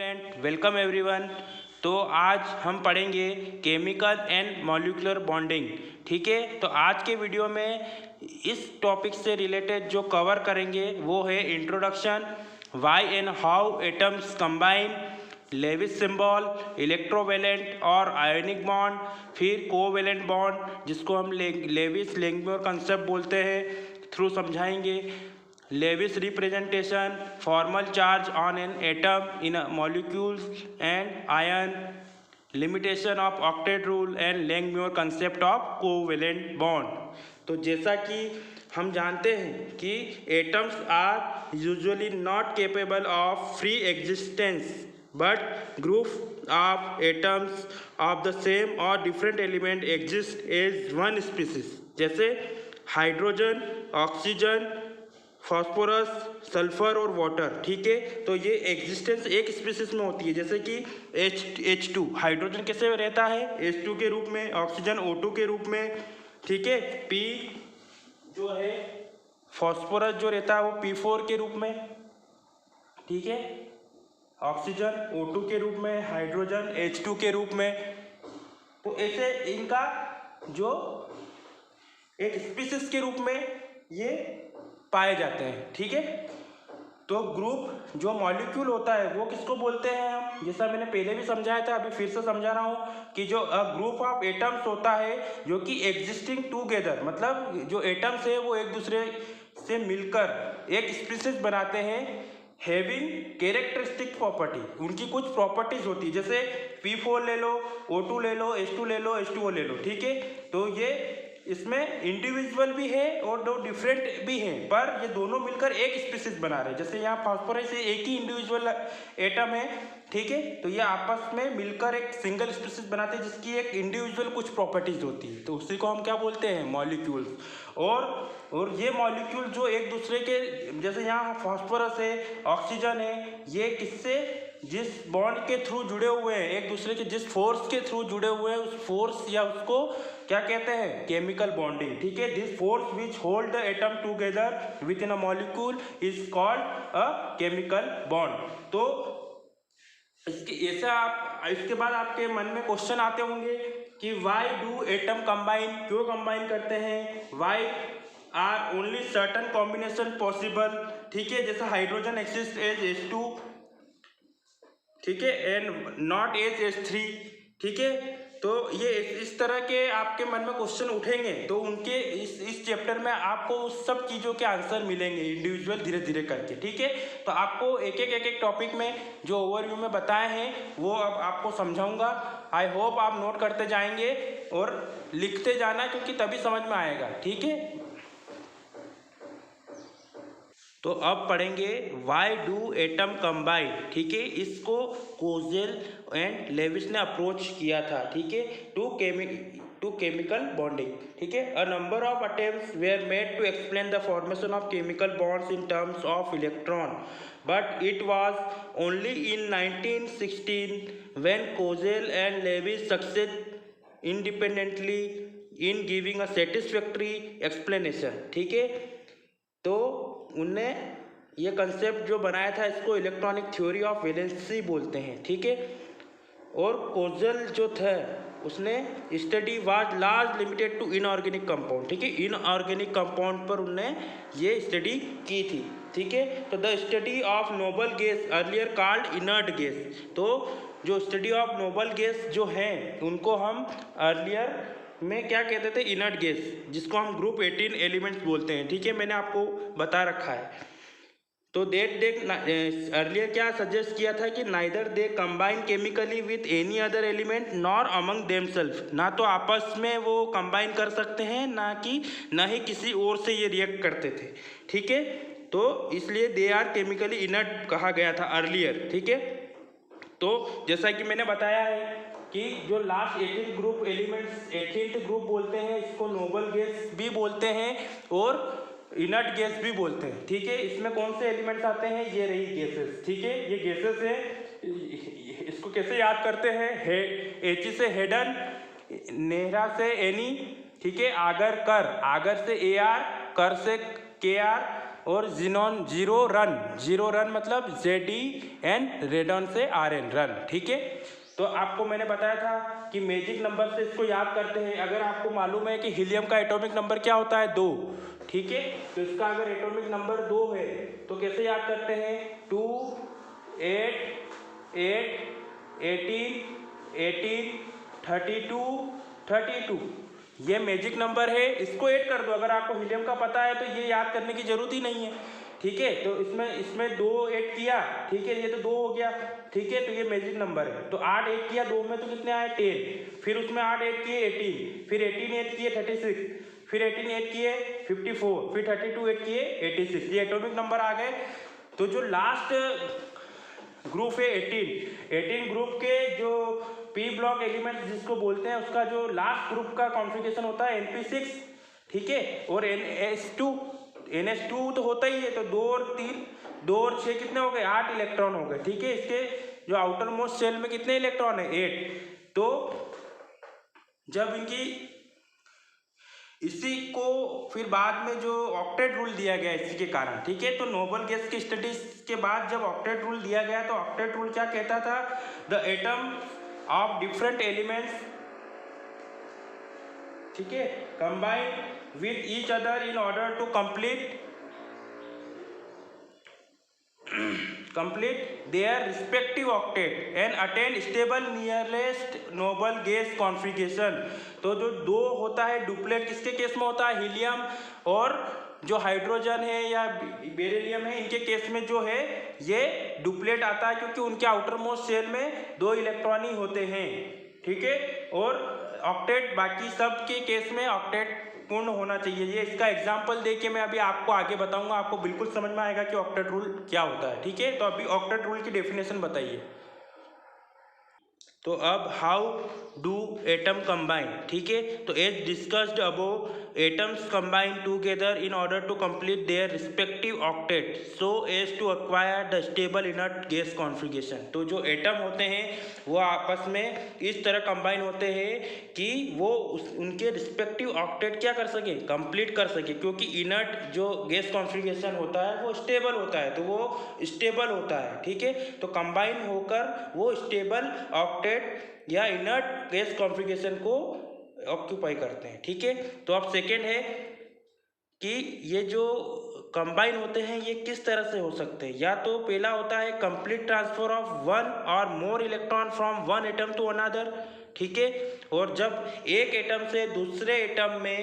Student welcome everyone. तो आज हम पढ़ेंगे केमिकल एंड मॉलिक्यूलर बॉन्डिंग। ठीक है, तो आज के वीडियो में इस टॉपिक से रिलेटेड जो कवर करेंगे वो है introduction, why and how atoms combine, Lewis symbol, electrovalent और आयोनिक बॉन्ड, फिर कोवेलेंट बॉन्ड जिसको हम लेविस लेंगम्योर कंसेप्ट बोलते हैं थ्रू समझाएंगे, Lewis representation, formal charge on an atom in a molecules and ion, limitation of octet rule and Langmuir concept of covalent bond। तो जैसा कि हम जानते हैं कि atoms are usually not capable of free existence but group of atoms of the same और different element exist as one species, जैसे hydrogen, oxygen, phosphorus, sulphur और वाटर। ठीक है, तो ये एग्जिस्टेंस एक स्पीसीज में होती है, जैसे कि H2 हाइड्रोजन कैसे रहता है H2 के रूप में, ऑक्सीजन O2 के रूप में। ठीक है, P जो है फॉस्फोरस जो रहता है वो P4 के रूप में। ठीक है, ऑक्सीजन O2 के रूप में, हाइड्रोजन H2 के रूप में। तो ऐसे इनका जो एक स्पीसीज के रूप में ये पाए जाते हैं। ठीक है, तो ग्रुप जो मॉलिक्यूल होता है वो किसको बोलते हैं हम, जैसा मैंने पहले भी समझाया था, अभी फिर से समझा रहा हूँ कि जो ग्रुप ऑफ एटम्स होता है जो कि एग्जिस्टिंग टूगेदर, मतलब जो एटम्स है वो एक दूसरे से मिलकर एक स्पीसीज बनाते हैं, हैविंग कैरेक्टरिस्टिक प्रॉपर्टी, उनकी कुछ प्रॉपर्टीज होती है, जैसे P4 ले लो, O2 ले लो, H2 ले लो, H2O ले लो। ठीक है, तो ये इसमें इंडिविजुअल भी है और दो डिफरेंट भी हैं, पर ये दोनों मिलकर एक स्पीसीज बना रहे हैं। जैसे यहाँ फास्फोरस से एक ही इंडिविजुअल एटम है, ठीक है, तो ये आपस में मिलकर एक सिंगल स्पीसीज बनाते हैं जिसकी एक इंडिविजुअल कुछ प्रॉपर्टीज होती है, तो उसी को हम क्या बोलते हैं, मॉलिक्यूल्स। और ये मॉलिक्यूल जो एक दूसरे के, जैसे यहाँ फास्फोरस है, ऑक्सीजन है, ये किससे, जिस बॉन्ड के थ्रू जुड़े हुए हैं, एक दूसरे के जिस फोर्स के थ्रू जुड़े हुए हैं, उस फोर्स या उसको क्या कहते हैं, केमिकल बॉन्डिंग। ठीक है, this force which hold the atom together with in a molecule is called a chemical bond. तो इसके बाद आपके मन में क्वेश्चन आते होंगे कि वाई डू एटम कंबाइन, क्यों कंबाइन करते हैं, why are only certain combination possible. ठीक है, जैसे हाइड्रोजन एक्सिस्ट एज H2, ठीक है, एंड नॉट एज H3। ठीक है, तो ये इस तरह के आपके मन में क्वेश्चन उठेंगे, तो उनके इस चैप्टर में आपको उस सब चीज़ों के आंसर मिलेंगे इंडिविजुअल धीरे धीरे करके। ठीक है, तो आपको एक एक टॉपिक में जो ओवरव्यू में बताए हैं वो अब आपको समझाऊंगा। आई होप आप नोट करते जाएंगे और लिखते जाना, क्योंकि तभी समझ में आएगा। ठीक है, तो अब पढ़ेंगे वाई डू एटम कंबाइन। ठीक है, इसको कोजेल एंड लेविस ने अप्रोच किया था। ठीक है, टू केमिकल बॉन्डिंग। ठीक है, a number of attempts were made to explain the formation of chemical bonds in terms of electron, but it was only in 1916 when Kossel and Lewis succeeded independently in giving a satisfactory explanation. ठीक है, तो उनने ये concept जो बनाया था इसको electronic theory of valency बोलते हैं। ठीक है, और कोजेल जो था उसने study was large limited to inorganic compound. ठीक है, इनऑर्गेनिक कंपाउंड पर उनने ये स्टडी की थी। ठीक है, तो the study of noble gas earlier called inert gas, तो जो स्टडी ऑफ नोबल गैस जो हैं उनको हम अर्लियर में क्या कहते थे, इनर्ट गैस, जिसको हम ग्रुप 18 एलिमेंट्स बोलते हैं। ठीक है, मैंने आपको बता रखा है। तो अर्लियर क्या सजेस्ट किया था कि neither they combine chemically with any other element nor among themselves, ना तो आपस में वो कंबाइन कर सकते हैं, ना ही किसी और से ये रिएक्ट करते थे। ठीक है, तो इसलिए दे आर केमिकली इनर्ट कहा गया था अर्लियर। ठीक है, तो जैसा कि मैंने बताया है कि जो last 18 group elements, 18th group बोलते हैं, इसको नोबल गैस भी बोलते हैं और इनर्ट गैस भी बोलते हैं। ठीक है, इसमें कौन से एलिमेंट्स आते हैं, ये रही गैसेस। ठीक है, ये गैसेस है, इसको कैसे याद करते हैं, H से हेडन, नेहरा से एनी, ठीक है, आगर से AR, कर से KR, और जिनॉन जीरो रन मतलब ZEN रेडॉन से RN रन। ठीक है, तो आपको मैंने बताया था कि मैजिक नंबर से इसको याद करते हैं। अगर आपको मालूम है कि हीलियम का एटॉमिक नंबर क्या होता है 2, ठीक है, तो इसका अगर एटॉमिक नंबर 2 है तो कैसे याद करते हैं 2 8 8 18 18 32 32, ये मैजिक नंबर है, इसको ऐड कर दो। अगर आपको हीलियम का पता है तो ये याद करने की जरूरत ही नहीं है। ठीक है, तो इसमें 2 ऐड किया, ठीक है, ये तो 2 हो गया। ठीक है, तो ये मैजिक नंबर है। तो 8 ऐड किया 2 में तो कितने आए 10, फिर उसमें 8 ऐड किए 18, फिर 18 ऐड किए 36, फिर 18 ऐड किए 54, फिर 32 ऐड किए 86, ये एटॉमिक नंबर आ गए। तो जो लास्ट ग्रुप है 18 ग्रुप के जो पी ब्लॉक एलिमेंट जिसको बोलते हैं उसका जो लास्ट ग्रुप का कॉन्फ़िगरेशन होता है NP6। ठीक है, और NS2 तो होता ही है, तो 2 और 6 कितने हो गए 8 इलेक्ट्रॉन हो गए। ठीक है, इसके जो आउटर मोस्ट शेल में कितने इलेक्ट्रॉन है 8। तो जब इसी को फिर बाद में जो ऑक्टेट रूल दिया गया इसी के कारण। ठीक है, तो नोबल गैस की स्टडीज के बाद जब ऑक्टेट रूल दिया गया तो ऑक्टेट रूल क्या कहता था, the atom of different elements, ठीक है, combine with each other in order to complete their respective octet and attain stable nearest noble gas configuration। तो जो 2 होता है डुप्लेट किसके केस में होता है, हीलियम और जो हाइड्रोजन है या बेरिलियम है, इनके केस में जो है ये डुप्लेट आता है क्योंकि उनके आउटर मोस्ट शेल में 2 इलेक्ट्रॉन ही होते हैं। ठीक है, और ऑक्टेट बाकी सब के केस में ऑक्टेट पूर्ण होना चाहिए। ये इसका एग्जाम्पल दे के मैं अभी आपको आगे बताऊंगा, आपको बिल्कुल समझ में आएगा कि ऑक्टेट रूल क्या होता है। ठीक है, तो अभी ऑक्टेट रूल की डेफिनेशन बताइए। तो अब हाउ डू एटम कंबाइन, ठीक है, तो as discussed above atoms combine together in order to complete their respective octet so as to acquire the stable inert gas configuration. तो जो एटम होते हैं वो आपस में इस तरह कंबाइन होते हैं कि वो उनके रिस्पेक्टिव ऑक्टेट क्या कर सके, कंप्लीट कर सके, क्योंकि इनर्ट जो गैस कॉन्फ़िगरेशन होता है वो स्टेबल होता है, तो वो स्टेबल होता है। ठीक है, तो कंबाइन होकर वो स्टेबल ऑक्टेट या इनर्ट गैस कॉन्फ़िगरेशन को ऑक्यूपाई करते हैं। ठीक है, तो अब सेकेंड है कि ये जो कंबाइन होते हैं ये किस तरह से हो सकते हैं। या तो पहला होता है कंप्लीट ट्रांसफर ऑफ 1 और more electron from one atom to another. ठीक है, और जब एक एटम से दूसरे एटम में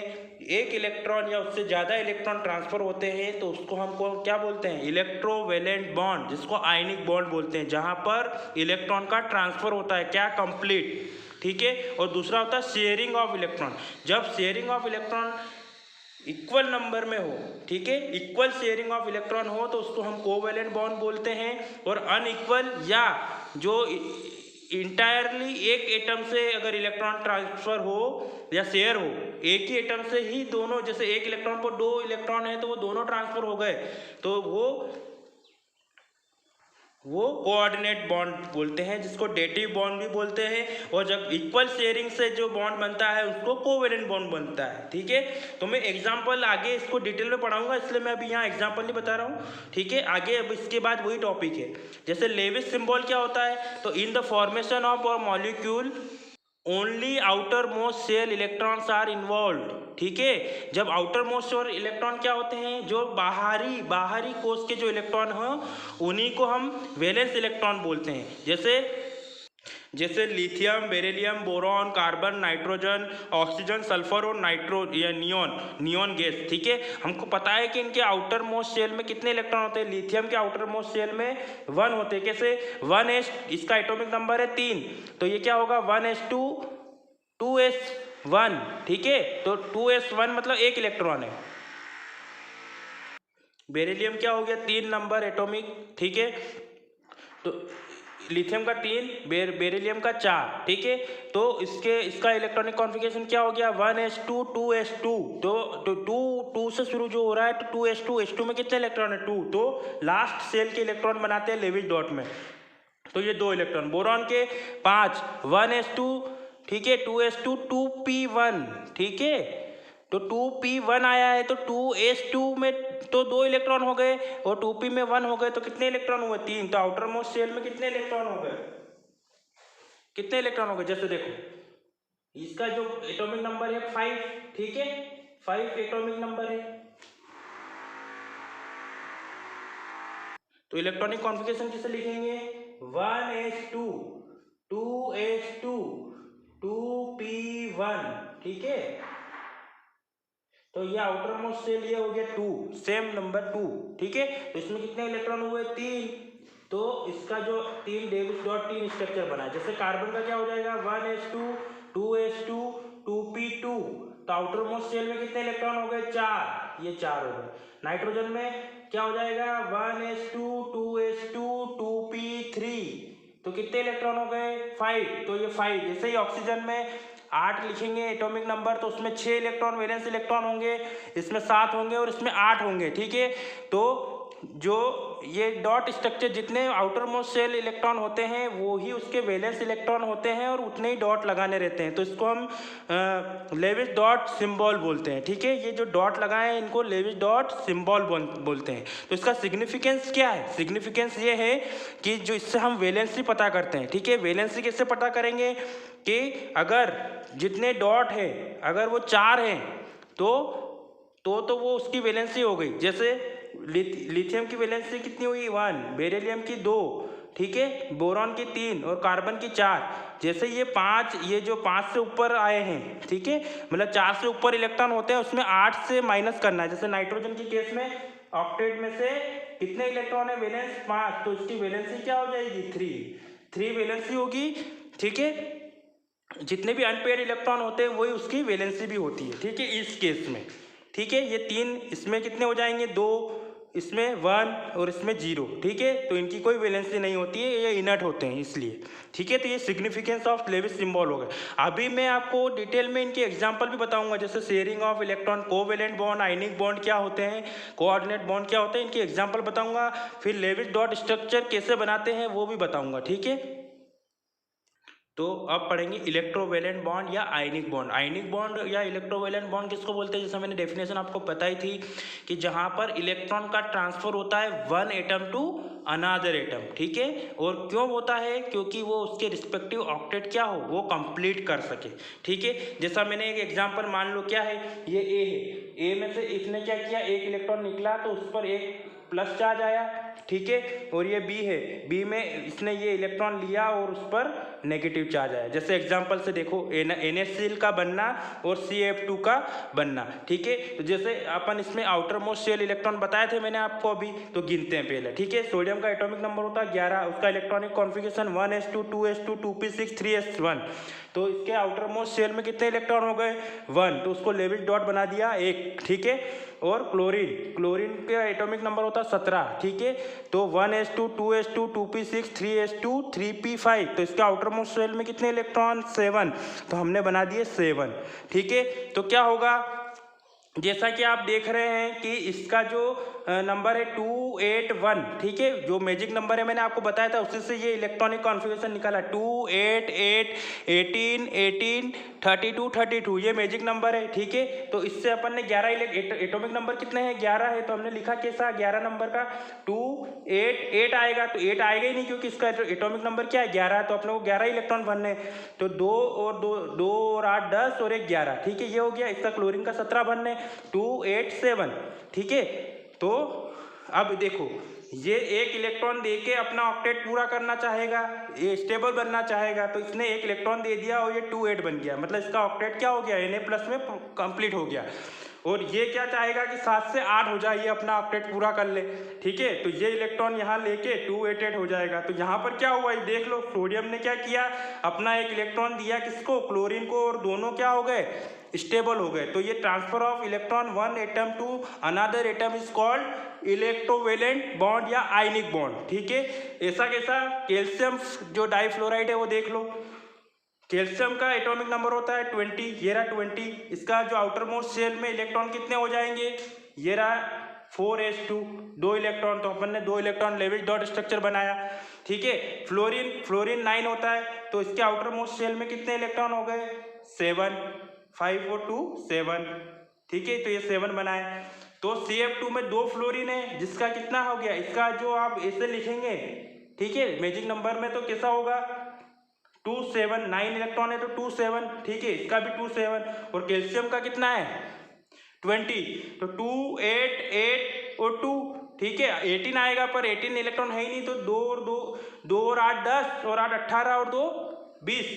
एक इलेक्ट्रॉन या उससे ज़्यादा इलेक्ट्रॉन ट्रांसफर होते हैं तो उसको हमको क्या बोलते हैं, इलेक्ट्रोवैलेंट बॉन्ड, जिसको आयनिक बॉन्ड बोलते हैं, जहाँ पर इलेक्ट्रॉन का ट्रांसफर होता है क्या, कंप्लीट। ठीक है, और दूसरा होता है शेयरिंग ऑफ इलेक्ट्रॉन। जब sharing of electron equal number में हो, ठीक है, इक्वल शेयरिंग ऑफ इलेक्ट्रॉन हो तो उसको हम कोवैलेंट बॉन्ड बोलते हैं। और अनइक्वल या जो इंटायरली एक एटम से अगर इलेक्ट्रॉन ट्रांसफर हो या शेयर हो, एक ही एटम से ही दोनों, जैसे एक इलेक्ट्रॉन को 2 इलेक्ट्रॉन है तो वो दोनों ट्रांसफर हो गए, तो वो कोऑर्डिनेट बॉन्ड बोलते हैं, जिसको डेटिव बॉन्ड भी बोलते हैं। और जब इक्वल शेयरिंग से जो बॉन्ड बनता है उसको कोवैलेंट बॉन्ड बनता है। ठीक है, तो मैं एग्जांपल आगे इसको डिटेल में पढ़ाऊंगा, इसलिए मैं अभी यहाँ एग्जांपल नहीं बता रहा हूँ। ठीक है, आगे अब इसके बाद वही टॉपिक है। जैसे लेविस सिंबल क्या होता है, तो in the formation of a molecule only outer most shell electrons are involve. ठीक है, जब आउटर मोस्ट और इलेक्ट्रॉन क्या होते हैं, जो बाहरी कोश के जो इलेक्ट्रॉन हैं उन्हीं को हम वैलेंस इलेक्ट्रॉन बोलते हैं। जैसे lithium, beryllium, boron, carbon, nitrogen, oxygen, sulphur और या नियॉन गैस। ठीक है, हमको पता है कि इनके आउटर मोस्ट शेल में कितने इलेक्ट्रॉन होते हैं। लिथियम के आउटर मोस्ट शेल में 1 होते हैं। कैसे 1s, इसका एटॉमिक नंबर है 3, तो ये क्या होगा 1s2 2s1। ठीक है, तो 2s1 मतलब 1 इलेक्ट्रॉन है। बेरिलियम क्या हो गया 3 नंबर एटॉमिक। ठीक है, तो लिथियम का 3, बेरिलियम का 4। ठीक है, तो इसका इलेक्ट्रॉनिक कॉन्फ़िगरेशन क्या हो गया 1s2 2s2। तो 2 से शुरू जो हो रहा है तो 2s2, s2 में कितने इलेक्ट्रॉन है 2, तो लास्ट सेल के इलेक्ट्रॉन बनाते हैं लेविस डॉट में, तो ये 2 इलेक्ट्रॉन। बोरॉन के 5, 1s2, ठीक है, 2s2 2p1। ठीक है, तो 2p1 आया है, तो 2s2 में तो 2 इलेक्ट्रॉन हो गए और 2p में 1 हो गए, तो कितने इलेक्ट्रॉन हुए? 3। तो आउटर मोस्ट शेल में कितने इलेक्ट्रॉन हो गए? कितने इलेक्ट्रॉन हो गए? जैसे देखो इसका जो एटॉमिक नंबर है 5, ठीक है, 5 एटॉमिक नंबर है। तो इलेक्ट्रॉनिक कॉन्फ़िगरेशन किसे लिखेंगे? 1s2 2s2 2p1, ठीक है। तो ये आउटर मोस्ट शेल ये हो गया 2, सेम नंबर 2, ठीक है। तो इसमें कितने इलेक्ट्रॉन हुए? 3। तो इसका जो 3 डेविस डॉट 3 स्ट्रक्चर बना है, जैसे कार्बन का क्या हो जाएगा? 1s2 2s2 2p2। तो आउटर मोस्ट शेल में कितने इलेक्ट्रॉन हो गए? 4, ये 4 हो गए। नाइट्रोजन में क्या हो जाएगा? 1s2 2s2 2p3। तो कितने इलेक्ट्रॉन हो गए? 5। तो ये 5। जैसे ही ऑक्सीजन में 8 लिखेंगे एटॉमिक नंबर, तो उसमें 6 इलेक्ट्रॉन वैलेंस इलेक्ट्रॉन होंगे, इसमें 7 होंगे और इसमें 8 होंगे, ठीक है। तो जो ये डॉट स्ट्रक्चर जितने आउटर मोस्ट शेल इलेक्ट्रॉन होते हैं वो ही उसके वैलेंस इलेक्ट्रॉन होते हैं और उतने ही डॉट लगाने रहते हैं। तो इसको हम लेविस डॉट सिंबल बोलते हैं, ठीक है। ये जो डॉट लगाए हैं इनको लेविस डॉट सिंबल बोलते हैं। तो इसका सिग्निफिकेंस क्या है? सिग्निफिकेंस ये है कि जो इससे हम वैलेंसी पता करते हैं, ठीक है। वैलेंसी कैसे पता करेंगे कि अगर जितने डॉट है अगर वो 4 हैं तो वो उसकी वैलेंसी हो गई। जैसे लिथियम की वैलेंसी कितनी हुई? 1, बेरिलियम की 2, ठीक है, बोरॉन की 3 और कार्बन की 4। जैसे ये 5, ये जो 5 से ऊपर आए हैं, ठीक है, मतलब 4 से ऊपर इलेक्ट्रॉन होते हैं, उसमें 8 से माइनस करना है। जैसे नाइट्रोजन के केस में ऑक्टेट में से कितने इलेक्ट्रॉन है? वैलेंस 5, तो इसकी वैलेंसी क्या हो जाएगी? 3 वैलेंसी होगी, ठीक है। जितने भी अनपेयर इलेक्ट्रॉन होते हैं वही उसकी वैलेंसी भी होती है, ठीक है, इस केस में, ठीक है। ये 3 इसमें कितने हो जाएंगे? 2 इसमें 1 और इसमें 0, ठीक है। तो इनकी कोई वैलेंसी नहीं होती है, ये इनर्ट होते हैं इसलिए, ठीक है। तो ये सिग्निफिकेंस ऑफ लेविस सिंबल हो गया। अभी मैं आपको डिटेल में इनके एग्जांपल भी बताऊंगा, जैसे sharing of electron, covalent bond, ionic bond क्या होते हैं, कोऑर्डिनेट बॉन्ड क्या होते हैं, इनके एग्जाम्पल बताऊंगा। फिर लेविस डॉट स्ट्रक्चर कैसे बनाते हैं वो भी बताऊंगा, ठीक है। तो अब पढ़ेंगे इलेक्ट्रोवेलेंट बॉन्ड या आयनिक बॉन्ड। आयनिक बॉन्ड या इलेक्ट्रोवेलेंट बॉन्ड किसको बोलते हैं? जैसे मैंने डेफिनेशन आपको बताई थी कि जहां पर इलेक्ट्रॉन का ट्रांसफर होता है one atom to another atom, ठीक है। और क्यों होता है? क्योंकि वो उसके रिस्पेक्टिव ऑक्टेट क्या हो वो कंप्लीट कर सके, ठीक है। जैसा मैंने एक एग्जांपल मान लो, क्या है ये ए है, ए में से इसने क्या किया? एक इलेक्ट्रॉन निकला तो उस पर एक प्लस चार्ज आया, ठीक है। और ये बी है, बी में इसने ये इलेक्ट्रॉन लिया और उस पर नेगेटिव चार्ज आया। जैसे एग्जांपल से देखो NaCl का बनना और CF2 का बनना, ठीक है। तो जैसे अपन इसमें आउटर मोस्ट शेल इलेक्ट्रॉन बताए थे मैंने आपको अभी, तो गिनते हैं पहले, ठीक है। सोडियम का एटॉमिक नंबर होता है 11, उसका electronic configuration 1s2 2s2 2p6 3s1। तो इसके आउटर मोस्ट शेल में कितने इलेक्ट्रॉन हो गए? 1, तो उसको लेविस डॉट बना दिया 1, ठीक है। और क्लोरीन का एटॉमिक नंबर होता है 17, ठीक है। तो 1s2 2s2 2p6 3s2 3p5, तो इसका आउटर मोस्ट शेल में कितने इलेक्ट्रॉन? 7, तो हमने बना दिए 7, ठीक है। तो क्या होगा? जैसा कि आप देख रहे हैं कि इसका जो नंबर है 281, ठीक है, जो मैजिक नंबर है मैंने आपको बताया था उसी से ये इलेक्ट्रॉनिक कॉन्फ़िगरेशन निकाला। 2 8 8 18 18 32 32, ये मैजिक नंबर है, ठीक है। तो इससे अपन ने 11 एटॉमिक नंबर कितने हैं? 11 है, तो हमने लिखा कैसा? 11 नंबर का 2 8 8 आएगा, तो 8 आएगा ही नहीं क्योंकि इसका एटॉमिक नंबर क्या है? 11, तो अपने को 11 इलेक्ट्रॉन बनने हैं। तो 2 और 8 10 और 1 11, ठीक है, ये हो गया। इसका क्लोरीन का 17 बनने, 2 8 7, ठीक है। तो अब देखो ये एक इलेक्ट्रॉन देके अपना ऑक्टेट पूरा करना चाहेगा, ये स्टेबल बनना चाहेगा, तो इसने एक इलेक्ट्रॉन दे दिया और ये 2 8 बन गया, मतलब इसका ऑक्टेट क्या हो गया? Na+ में कंप्लीट हो गया। और ये क्या चाहेगा कि 7 से 8 हो जाए, ये अपना ऑक्टेट पूरा कर ले, ठीक है। तो ये इलेक्ट्रॉन यहाँ लेके 2 8 8 हो जाएगा। तो यहाँ पर क्या हुआ ये देख लो, सोडियम ने क्या किया? अपना एक इलेक्ट्रॉन दिया किसको? क्लोरीन को, और दोनों क्या हो गए? स्टेबल हो गए। तो ये transfer of electron one atom to another atom is called electrovalent bond या आयनिक बॉन्ड, ठीक है। ऐसा कैसा? कैल्शियम जो डाइफ्लोराइड है वो देख लो, कैल्शियम का एटॉमिक नंबर होता है 20, ये रहा 20। इसका जो आउटर मोस्ट शेल में इलेक्ट्रॉन कितने हो जाएंगे? ये रहा 4s2, 2 इलेक्ट्रॉन, तो अपन ने 2 इलेक्ट्रॉन लेविस डॉट स्ट्रक्चर बनाया, ठीक है। फ्लोरीन 9 होता है, तो इसके आउटर मोस्ट शेल में कितने इलेक्ट्रॉन हो गए? 7, 5 और 2 7, ठीक है, तो ये 7 बना है। तो CF2 में 2 फ्लोरीन है, जिसका कितना हो गया, इसका जो आप ऐसे लिखेंगे, ठीक है, मैजिक नंबर में तो कैसा होगा 27, 9 इलेक्ट्रॉन है तो 27, ठीक है, इसका भी 27। और कैल्शियम का कितना है 20, तो 2 8 8 और 2, ठीक है, 18 आएगा, पर 18 इलेक्ट्रॉन है ही नहीं, तो 2 और 2, 2 और 8 10 और 8 18 और 2 20,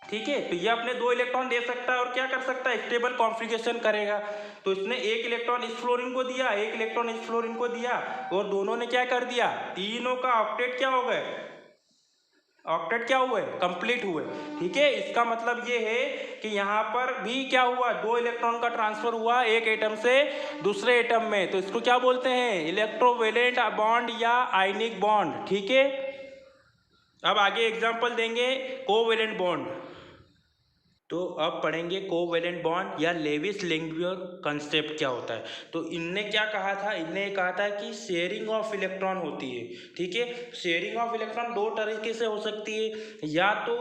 ठीक है। तो ये अपने 2 इलेक्ट्रॉन दे सकता है और क्या कर सकता है, स्टेबल कॉन्फ़िगरेशन करेगा। तो इसने 1 इलेक्ट्रॉन इस फ्लोरीन को दिया, 1 इलेक्ट्रॉन इस फ्लोरीन को दिया, और दोनों ने क्या कर दिया, तीनों का ऑक्टेट क्या हो गए, ऑक्टेट क्या हुए, कंप्लीट हुए, ठीक है। इसका मतलब ये है कि यहाँ पर भी क्या हुआ, 2 इलेक्ट्रॉन का ट्रांसफर हुआ एक एटम से दूसरे एटम में, तो इसको क्या बोलते हैं, इलेक्ट्रोवेलेंट बॉन्ड या आयनिक बॉन्ड, ठीक है। अब आगे एग्जांपल देंगे कोवेलेंट बॉन्ड। तो अब पढ़ेंगे कोवेलेंट बॉन्ड या लेविस लिंगवियर कंसेप्ट क्या होता है। तो इनने क्या कहा था, इनने कहा था कि शेयरिंग ऑफ इलेक्ट्रॉन होती है, ठीक है। शेयरिंग ऑफ इलेक्ट्रॉन 2 तरीके से हो सकती है, या तो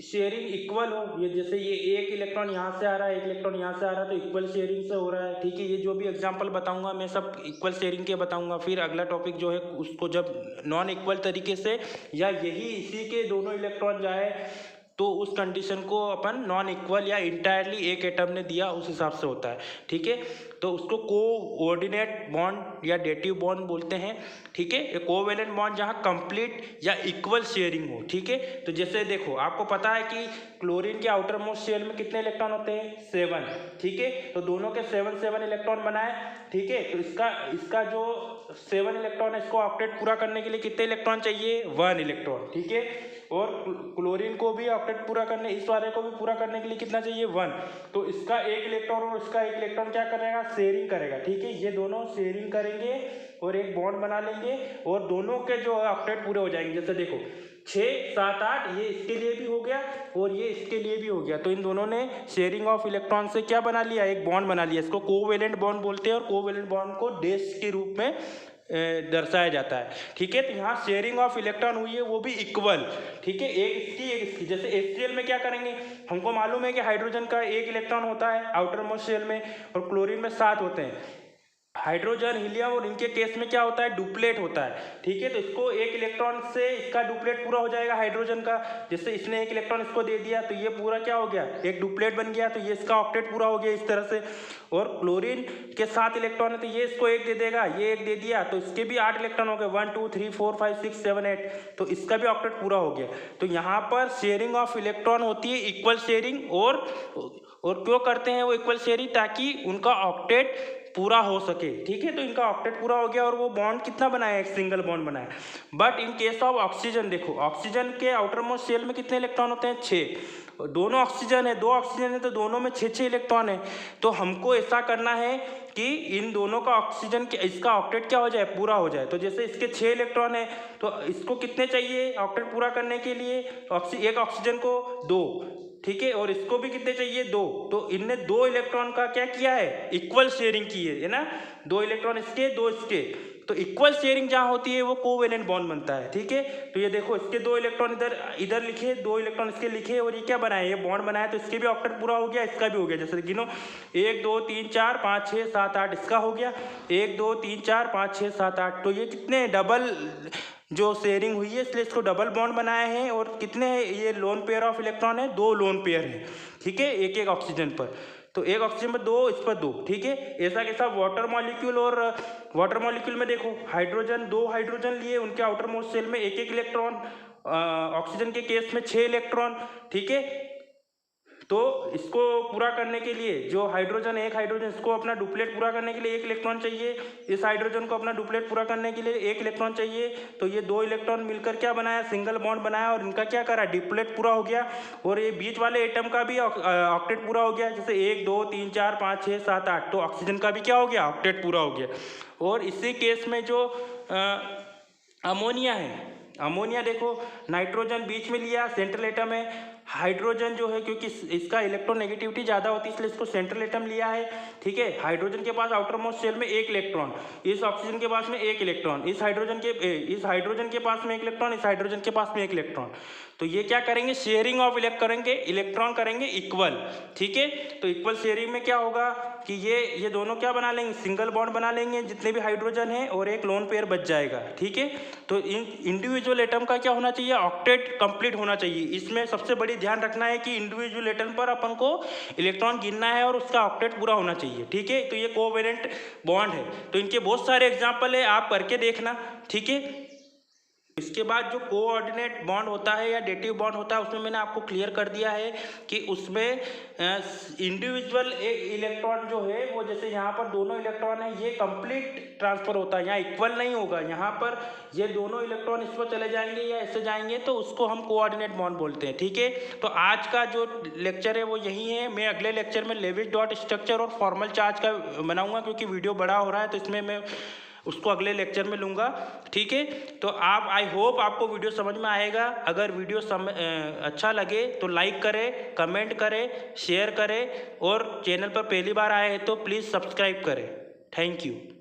शेयरिंग इक्वल हो, ये जैसे ये 1 इलेक्ट्रॉन यहाँ से आ रहा है, 1 इलेक्ट्रॉन यहाँ से आ रहा है, तो इक्वल शेयरिंग से हो रहा है, ठीक है। ये जो भी एग्जांपल बताऊंगा मैं सब इक्वल शेयरिंग के बताऊंगा। फिर अगला टॉपिक जो है उसको जब नॉन इक्वल तरीके से या यही इसी के दोनों इलेक्ट्रॉन जाए तो उस कंडीशन को अपन नॉन इक्वल या इंटायरली एक एटम ने दिया उस हिसाब से होता है, ठीक है। तो उसको कोऑर्डिनेट बॉन्ड या डेटिव बॉन्ड बोलते हैं, ठीक है। एक कोवेलेंट बॉन्ड जहाँ कंप्लीट या इक्वल शेयरिंग हो, ठीक है। तो जैसे देखो आपको पता है कि क्लोरीन के आउटर मोस्ट शेल में कितने इलेक्ट्रॉन होते हैं, 7, ठीक है। तो दोनों के 7 इलेक्ट्रॉन बनाए, ठीक है। तो इसका जो 7 इलेक्ट्रॉन है, इसको ऑक्टेट पूरा करने के लिए कितने इलेक्ट्रॉन चाहिए, 1 इलेक्ट्रॉन, ठीक है। और क्लोरीन को भी ऑक्टेट पूरा करने, इस वाले को भी पूरा करने के लिए कितना चाहिए, 1। तो इसका 1 इलेक्ट्रॉन और इसका 1 इलेक्ट्रॉन क्या करेगा, शेयरिंग करेगा, ठीक है। ये दोनों शेयरिंग करेंगे और एक बॉन्ड बना लेंगे और दोनों के जो ऑक्टेट पूरे हो जाएंगे। जैसे देखो 6 7 8, ये इसके लिए भी हो गया और ये इसके लिए भी हो गया। तो इन दोनों ने शेयरिंग ऑफ इलेक्ट्रॉन से क्या बना लिया, एक बॉन्ड बना लिया। इसको कोवेलेंट बॉन्ड बोलते हैं और कोवेलेंट बॉन्ड को डैश के रूप में दर्शाया जाता है, ठीक है। तो यहाँ शेयरिंग ऑफ इलेक्ट्रॉन हुई है, वो भी इक्वल, ठीक है, एक इसकी एक इसकी। जैसे HCl में क्या करेंगे, हमको मालूम है कि हाइड्रोजन का 1 इलेक्ट्रॉन होता है आउटर मोस्ट शेल में और क्लोरीन में 7 होते हैं। हाइड्रोजन, हीलियम और इनके केस में क्या होता है, डुप्लेट होता है, ठीक है। तो इसको 1 इलेक्ट्रॉन से इसका डुप्लेट पूरा हो जाएगा हाइड्रोजन का। जैसे इसने 1 इलेक्ट्रॉन इसको दे दिया तो ये पूरा क्या हो गया, एक डुप्लेट बन गया, तो ये इसका ऑक्टेट पूरा हो गया इस तरह से। और क्लोरीन के 7 इलेक्ट्रॉन है तो ये इसको 1 दे देगा, ये 1 दे दिया, तो इसके भी 8 इलेक्ट्रॉन हो गए, 1 2 3 4 5 6 7 8, तो इसका भी ऑक्टेट पूरा हो गया। तो यहाँ पर शेयरिंग ऑफ इलेक्ट्रॉन होती है इक्वल शेयरिंग, और क्यों करते हैं वो इक्वल शेयरिंग, ताकि उनका ऑक्टेट पूरा हो सके, ठीक है। तो इनका ऑक्टेट पूरा हो गया और वो बॉन्ड कितना बनाया, एक सिंगल बॉन्ड बनाया। But in case of oxygen देखो, ऑक्सीजन के आउटर मोस्ट शेल में कितने इलेक्ट्रॉन होते हैं, 6। दोनों ऑक्सीजन है, 2 ऑक्सीजन है, तो दोनों में 6 इलेक्ट्रॉन है। तो हमको ऐसा करना है कि इन दोनों का ऑक्सीजन के इसका ऑक्टेट क्या हो जाए, पूरा हो जाए। तो जैसे इसके 6 इलेक्ट्रॉन है तो इसको कितने चाहिए ऑक्टेट पूरा करने के लिए, एक ऑक्सीजन को 2, ठीक है, और इसको भी कितने चाहिए, 2। तो इनने 2 इलेक्ट्रॉन का क्या किया है, इक्वल शेयरिंग की है ना, 2 इलेक्ट्रॉन इसके 2 इसके। तो इक्वल शेयरिंग जहाँ होती है वो कोवेलेंट बॉन्ड बनता है, ठीक है। तो ये देखो इसके 2 इलेक्ट्रॉन इधर लिखे, 2 इलेक्ट्रॉन इसके लिखे, और ये क्या बनाया, ये बॉन्ड बनाया, तो इसके भी ऑक्टेट पूरा हो गया, इसका भी हो गया। जैसे गिनो 1 2 3 4 5 6 7 8, इसका हो गया 1 2 3 4 5 6 7 8। तो ये कितने डबल जो शेयरिंग हुई है, इसलिए इसको डबल बॉन्ड बनाए हैं। और कितने ये लोन पेयर ऑफ इलेक्ट्रॉन है, 2 लोन पेयर है, ठीक है, एक ऑक्सीजन पर। तो एक ऑक्सीजन पर 2, इस पर 2, ठीक है। ऐसा कैसा वाटर मॉलिक्यूल, और वाटर मॉलिक्यूल में देखो हाइड्रोजन, 2 हाइड्रोजन लिए, उनके आउटर मोस्ट शेल में 1 इलेक्ट्रॉन, ऑक्सीजन के केस में 6 इलेक्ट्रॉन, ठीक है। तो इसको पूरा करने के लिए जो हाइड्रोजन, एक हाइड्रोजन, इसको अपना डुप्लेट पूरा करने के लिए 1 इलेक्ट्रॉन चाहिए, इस हाइड्रोजन को अपना डुप्लेट पूरा करने के लिए 1 इलेक्ट्रॉन चाहिए। तो ये 2 इलेक्ट्रॉन मिलकर क्या बनाया, सिंगल बॉन्ड बनाया, और इनका क्या करा, डिप्लेट पूरा हो गया। और ये बीच वाले एटम का भी ऑक्टेट पूरा हो गया, जैसे 1 2 3 4 5 6 7 8। तो ऑक्सीजन का भी क्या हो गया, ऑक्टेट पूरा हो गया। और इसी केस में जो अमोनिया है, अमोनिया देखो नाइट्रोजन बीच में लिया, सेंट्रल एटम है, हाइड्रोजन जो है, क्योंकि इसका इलेक्ट्रोनेगेटिविटी ज़्यादा होती है इसलिए इसको सेंट्रल एटम लिया है। ठीक है, हाइड्रोजन के पास आउटर मोस्ट शेल में एक इलेक्ट्रॉन, इस ऑक्सीजन के पास में एक इलेक्ट्रॉन, इस हाइड्रोजन के पास में एक इलेक्ट्रॉन, इस हाइड्रोजन के पास में एक इलेक्ट्रॉन। तो ये क्या करेंगे, शेयरिंग ऑफ इलेक्ट्रॉन करेंगे इक्वल। ठीक है, तो इक्वल शेयरिंग में क्या होगा कि ये दोनों क्या बना लेंगे, सिंगल बॉन्ड बना लेंगे जितने भी हाइड्रोजन है, और एक लोन पेयर बच जाएगा। ठीक है, तो इन इंडिविजुअल एटम का क्या होना चाहिए, ऑक्टेट कंप्लीट होना चाहिए। इसमें सबसे बड़ी ध्यान रखना है कि इंडिविजुअल एटम पर अपन को इलेक्ट्रॉन गिनना है और उसका ऑक्टेट पूरा होना चाहिए। ठीक है, तो ये कोवेलेंट बॉन्ड है, तो इनके बहुत सारे एग्जाम्पल है, आप करके देखना। ठीक है, इसके बाद जो कोऑर्डिनेट बॉन्ड होता है या डेटिव बॉन्ड होता है, उसमें मैंने आपको क्लियर कर दिया है कि उसमें इंडिविजुअल इलेक्ट्रॉन जो है वो, जैसे यहाँ पर दोनों इलेक्ट्रॉन है, ये कंप्लीट ट्रांसफर होता है, यहाँ इक्वल नहीं होगा। यहाँ पर ये दोनों इलेक्ट्रॉन इस पर चले जाएंगे या ऐसे जाएंगे, तो उसको हम कोऑर्डिनेट बॉन्ड बोलते हैं। ठीक है, तो आज का जो लेक्चर है वो यही है। मैं अगले लेक्चर में लेविस डॉट स्ट्रक्चर और फॉर्मल चार्ज का बनाऊंगा, क्योंकि वीडियो बड़ा हो रहा है, तो इसमें मैं उसको अगले लेक्चर में लूँगा। ठीक है, तो आप, आई होप आपको वीडियो समझ में आएगा। अगर वीडियो अच्छा लगे तो लाइक करें, कमेंट करें, शेयर करें, और चैनल पर पहली बार आए हैं तो प्लीज़ सब्सक्राइब करें। Thank you.